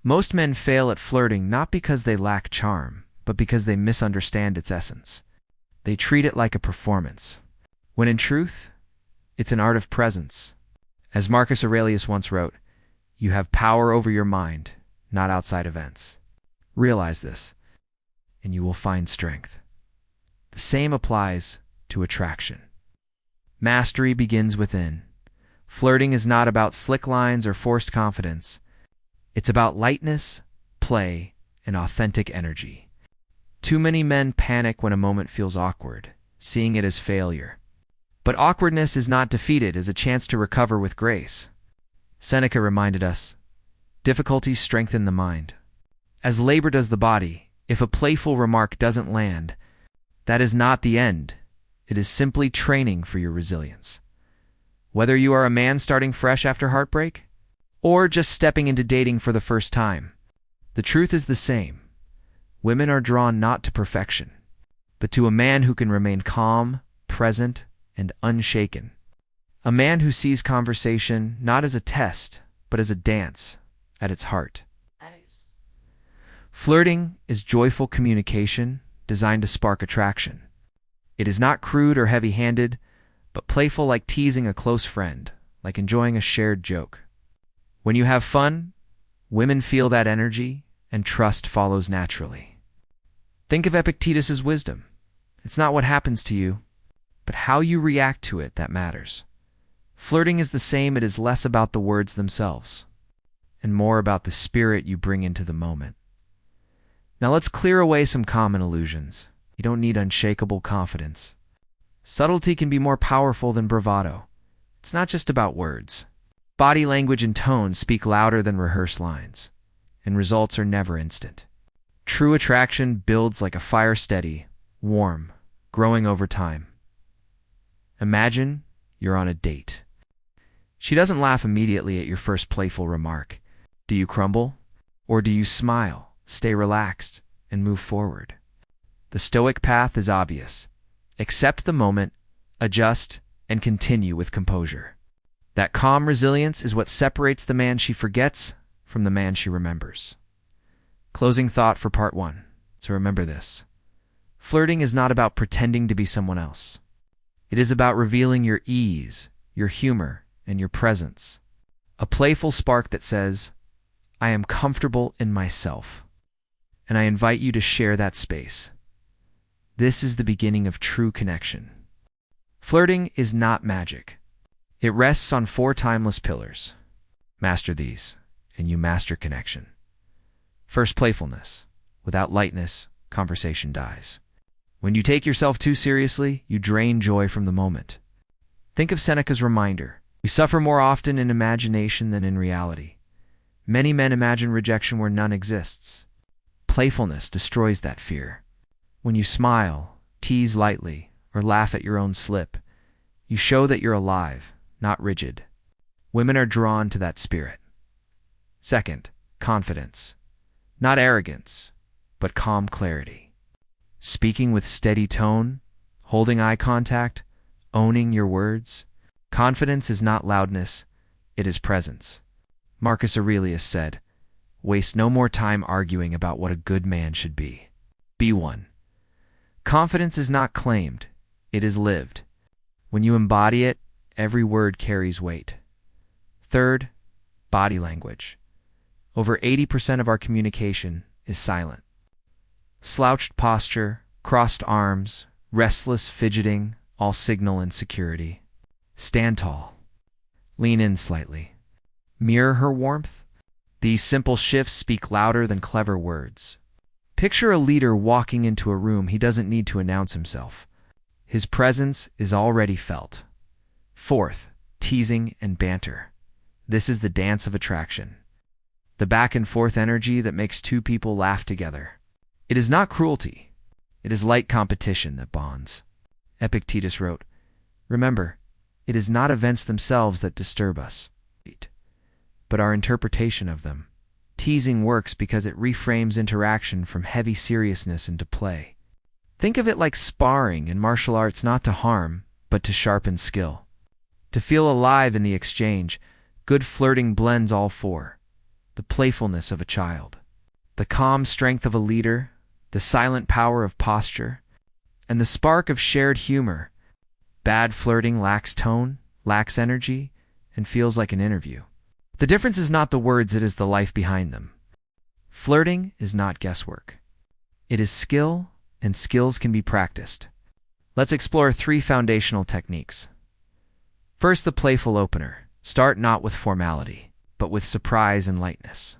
Most men fail at flirting not because they lack charm, but because they misunderstand its essence. They treat it like a performance, when in truth, it's an art of presence. As Marcus Aurelius once wrote, "You have power over your mind, not outside events." Realize this, and you will find strength. The same applies to attraction. Mastery begins within. Flirting is not about slick lines or forced confidence. It's about lightness, play, and authentic energy. Too many men panic when a moment feels awkward, seeing it as failure. But awkwardness is not defeated as a chance to recover with grace. Seneca reminded us, difficulties strengthen the mind. As labor does the body, if a playful remark doesn't land, that is not the end. It is simply training for your resilience. Whether you are a man starting fresh after heartbreak, or just stepping into dating for the first time, the truth is the same. Women are drawn not to perfection, but to a man who can remain calm, present, and unshaken. A man who sees conversation not as a test, but as a dance at its heart. Nice. Flirting is joyful communication designed to spark attraction. It is not crude or heavy-handed, but playful, like teasing a close friend, like enjoying a shared joke. When you have fun, women feel that energy, and trust follows naturally. Think of Epictetus's wisdom. It's not what happens to you, but how you react to it that matters. Flirting is the same. It is less about the words themselves, and more about the spirit you bring into the moment. Now let's clear away some common illusions. You don't need unshakable confidence. Subtlety can be more powerful than bravado. It's not just about words. Body language and tone speak louder than rehearsed lines, and results are never instant. True attraction builds like a fire, steady, warm, growing over time. Imagine you're on a date. She doesn't laugh immediately at your first playful remark. Do you crumble? Or do you smile, stay relaxed, and move forward? The Stoic path is obvious. Accept the moment, adjust, and continue with composure. That calm resilience is what separates the man she forgets from the man she remembers. Closing thought for part 1. So remember this. Flirting is not about pretending to be someone else. It is about revealing your ease, your humor, and your presence. A playful spark that says, "I am comfortable in myself," and I invite you to share that space. This is the beginning of true connection. Flirting is not magic. It rests on 4 timeless pillars. Master these, and you master connection. First, playfulness. Without lightness, conversation dies. When you take yourself too seriously, you drain joy from the moment. Think of Seneca's reminder. We suffer more often in imagination than in reality. Many men imagine rejection where none exists. Playfulness destroys that fear. When you smile, tease lightly, or laugh at your own slip, you show that you're alive, not rigid. Women are drawn to that spirit. Second, confidence. Not arrogance, but calm clarity. Speaking with steady tone, holding eye contact, owning your words. Confidence is not loudness, it is presence. Marcus Aurelius said, "Waste no more time arguing about what a good man should be. Be one." Confidence is not claimed, it is lived. When you embody it, every word carries weight. Third, body language. Over 80% of our communication is silent. Slouched posture, crossed arms, restless fidgeting, all signal insecurity. Stand tall. Lean in slightly. Mirror her warmth. These simple shifts speak louder than clever words. Picture a leader walking into a room. He doesn't need to announce himself. His presence is already felt. Fourth, teasing and banter. This is the dance of attraction. The back and forth energy that makes two people laugh together. It is not cruelty. It is light competition that bonds. Epictetus wrote, "Remember, it is not events themselves that disturb us, but our interpretation of them." Teasing works because it reframes interaction from heavy seriousness into play. Think of it like sparring in martial arts, not to harm, but to sharpen skill. To feel alive in the exchange, good flirting blends all 4. the playfulness of a child, the calm strength of a leader, the silent power of posture, and the spark of shared humor. Bad flirting lacks tone, lacks energy, and feels like an interview. The difference is not the words, it is the life behind them. Flirting is not guesswork. It is skill, and skills can be practiced. Let's explore 3 foundational techniques. First, the playful opener. Start not with formality, but with surprise and lightness.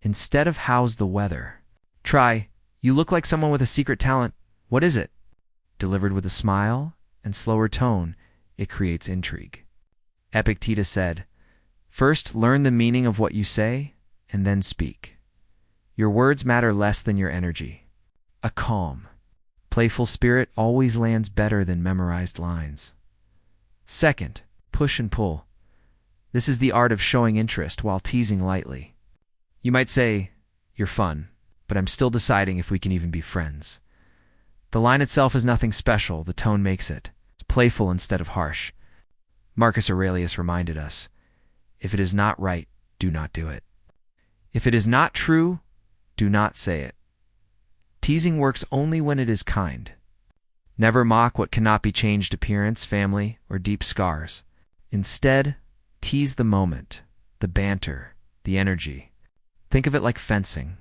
Instead of "how's the weather?" try, "You look like someone with a secret talent. What is it?" Delivered with a smile and slower tone, it creates intrigue. Epictetus said, "First, learn the meaning of what you say, and then speak. Your words matter less than your energy." A calm, playful spirit always lands better than memorized lines. Second, push and pull. This is the art of showing interest while teasing lightly. You might say, "You're fun, but I'm still deciding if we can even be friends." The line itself is nothing special, the tone makes it. It's playful instead of harsh. Marcus Aurelius reminded us, "If it is not right, do not do it. If it is not true, do not say it." Teasing works only when it is kind. Never mock what cannot be changed: appearance, family, or deep scars. Instead, tease the moment, the banter, the energy. Think of it like fencing.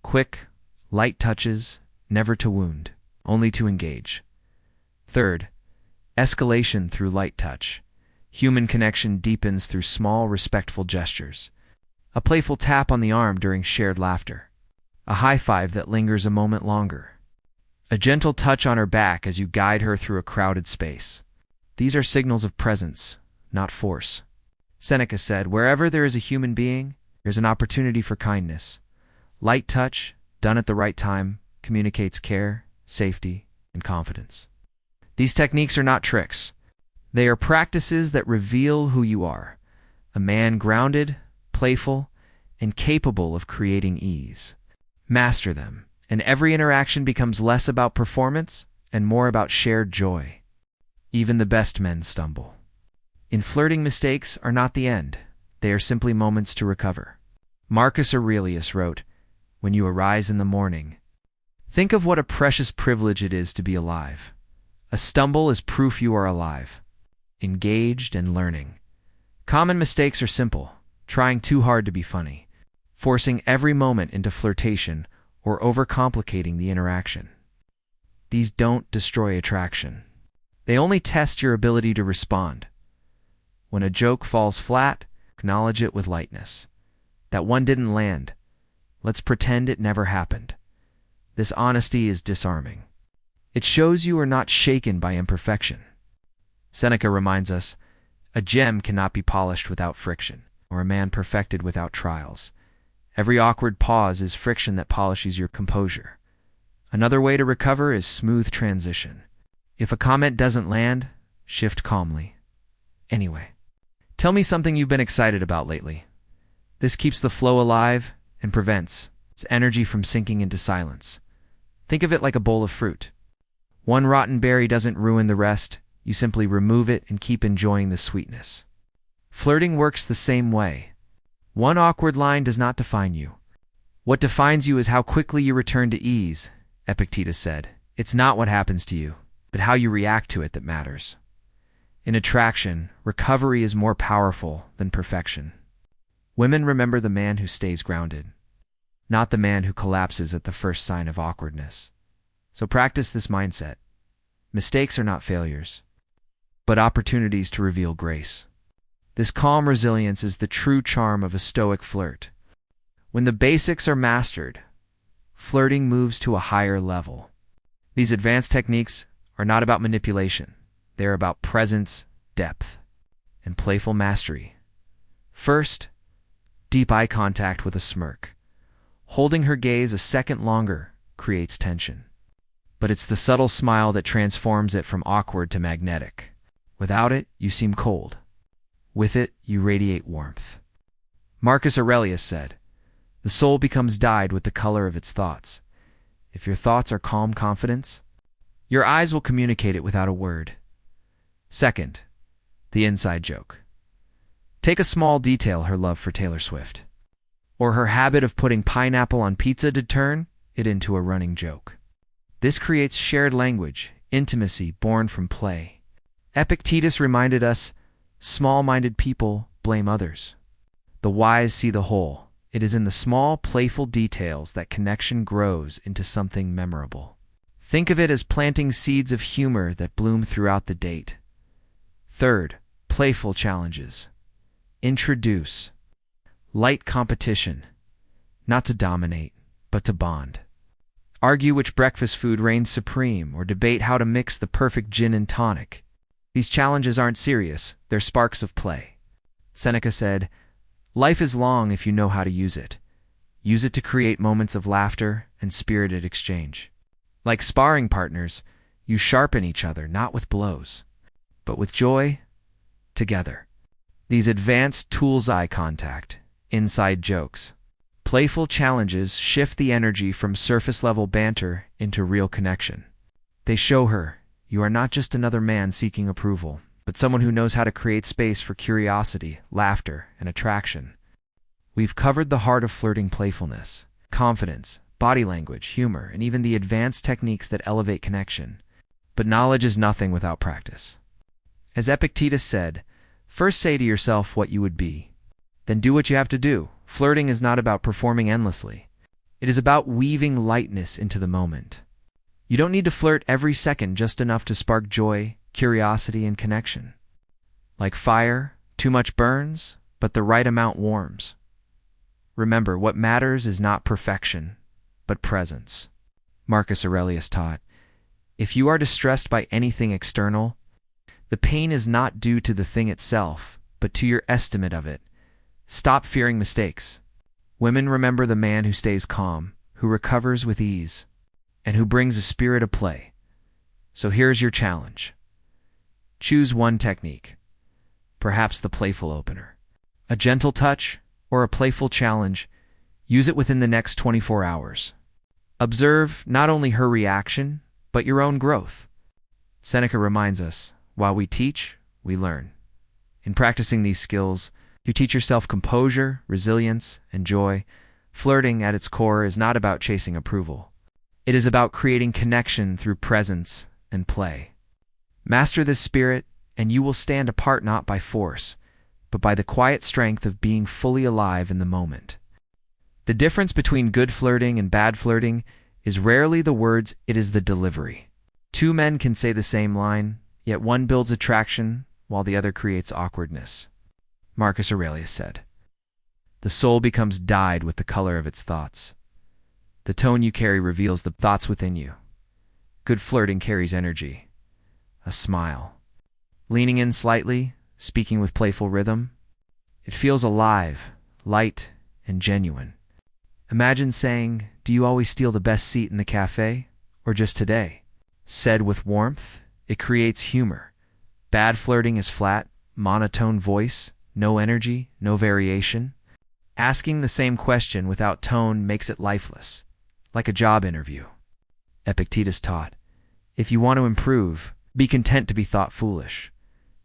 Quick, light touches, never to wound, only to engage. Third, escalation through light touch. Human connection deepens through small, respectful gestures. A playful tap on the arm during shared laughter. A high five that lingers a moment longer. A gentle touch on her back as you guide her through a crowded space. These are signals of presence, not force. Seneca said, "Wherever there is a human being, there's an opportunity for kindness." Light touch, done at the right time, communicates care, safety, and confidence. These techniques are not tricks. They are practices that reveal who you are, a man grounded, playful, and capable of creating ease. Master them, and every interaction becomes less about performance and more about shared joy. Even the best men stumble. In flirting, mistakes are not the end. They are simply moments to recover. Marcus Aurelius wrote, "When you arise in the morning, think of what a precious privilege it is to be alive. A stumble is proof you are alive, engaged and learning." Common mistakes are simple: trying too hard to be funny, forcing every moment into flirtation, or overcomplicating the interaction. These don't destroy attraction. They only test your ability to respond. When a joke falls flat, acknowledge it with lightness. That one didn't land. Let's pretend it never happened. This honesty is disarming. It shows you are not shaken by imperfection. Seneca reminds us, "A gem cannot be polished without friction, or a man perfected without trials." Every awkward pause is friction that polishes your composure. Another way to recover is smooth transition. If a comment doesn't land, shift calmly. "Anyway, tell me something you've been excited about lately." This keeps the flow alive and prevents its energy from sinking into silence. Think of it like a bowl of fruit. One rotten berry doesn't ruin the rest. You simply remove it and keep enjoying the sweetness. Flirting works the same way. One awkward line does not define you. What defines you is how quickly you return to ease, Epictetus said. It's not what happens to you, but how you react to it that matters. In attraction, recovery is more powerful than perfection. Women remember the man who stays grounded, not the man who collapses at the first sign of awkwardness. So practice this mindset. Mistakes are not failures, but opportunities to reveal grace. This calm resilience is the true charm of a Stoic flirt. When the basics are mastered, flirting moves to a higher level. These advanced techniques are not about manipulation. They are about presence, depth, and playful mastery. First, deep eye contact with a smirk. Holding her gaze a second longer creates tension. But it's the subtle smile that transforms it from awkward to magnetic. Without it, you seem cold. With it, you radiate warmth. Marcus Aurelius said, "The soul becomes dyed with the color of its thoughts." If your thoughts are calm confidence, your eyes will communicate it without a word. Second, the inside joke. Take a small detail, her love for Taylor Swift. or her habit of putting pineapple on pizza to turn it into a running joke. This creates shared language, intimacy born from play. Epictetus reminded us, small-minded people blame others. The wise see the whole. It is in the small, playful details that connection grows into something memorable. Think of it as planting seeds of humor that bloom throughout the date. Third, playful challenges. Introduce. Light competition. Not to dominate, but to bond. Argue which breakfast food reigns supreme, or debate how to mix the perfect gin and tonic. These challenges aren't serious, they're sparks of play. Seneca said, "Life is long if you know how to use it. Use it to create moments of laughter and spirited exchange. Like sparring partners, you sharpen each other not with blows, but with joy, together." These advanced tools, eye contact, inside jokes, playful challenges shift the energy from surface-level banter into real connection. They show her, you are not just another man seeking approval, but someone who knows how to create space for curiosity, laughter, and attraction. We've covered the heart of flirting playfulness, confidence, body language, humor, and even the advanced techniques that elevate connection. But knowledge is nothing without practice. As Epictetus said, first say to yourself what you would be, then do what you have to do. Flirting is not about performing endlessly. It is about weaving lightness into the moment. You don't need to flirt every second, just enough to spark joy, curiosity, and connection. Like fire, too much burns, but the right amount warms. Remember, what matters is not perfection, but presence. Marcus Aurelius taught, if you are distressed by anything external, the pain is not due to the thing itself, but to your estimate of it. Stop fearing mistakes. Women remember the man who stays calm, who recovers with ease, and who brings a spirit of play. So here's your challenge. Choose one technique, perhaps the playful opener. A gentle touch or a playful challenge, use it within the next 24 hours. Observe not only her reaction, but your own growth. Seneca reminds us, while we teach, we learn. In practicing these skills, you teach yourself composure, resilience, and joy. Flirting at its core is not about chasing approval. It is about creating connection through presence and play. Master this spirit, and you will stand apart not by force, but by the quiet strength of being fully alive in the moment. The difference between good flirting and bad flirting is rarely the words, it is the delivery. Two men can say the same line, yet one builds attraction while the other creates awkwardness. Marcus Aurelius said, "The soul becomes dyed with the color of its thoughts. The tone you carry reveals the thoughts within you. Good flirting carries energy, a smile. Leaning in slightly, speaking with playful rhythm, it feels alive, light, and genuine. Imagine saying, 'Do you always steal the best seat in the cafe, or just today?' Said with warmth, it creates humor. Bad flirting is flat, monotone voice, no energy, no variation. Asking the same question without tone makes it lifeless, like a job interview." Epictetus taught, if you want to improve, be content to be thought foolish.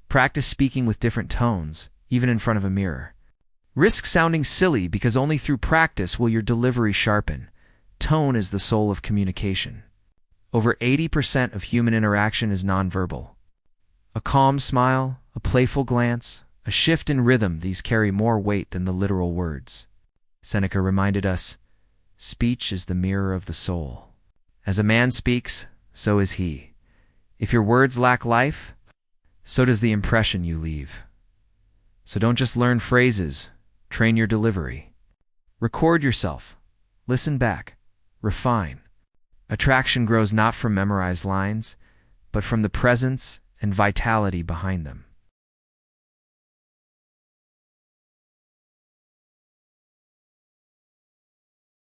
Practice speaking with different tones, even in front of a mirror. Risk sounding silly because only through practice will your delivery sharpen. Tone is the soul of communication. Over 80% of human interaction is nonverbal. A calm smile, a playful glance, a shift in rhythm, these carry more weight than the literal words. Seneca reminded us, speech is the mirror of the soul. As a man speaks, so is he. If your words lack life, so does the impression you leave. So don't just learn phrases, train your delivery. Record yourself, listen back, refine. Attraction grows not from memorized lines, but from the presence and vitality behind them.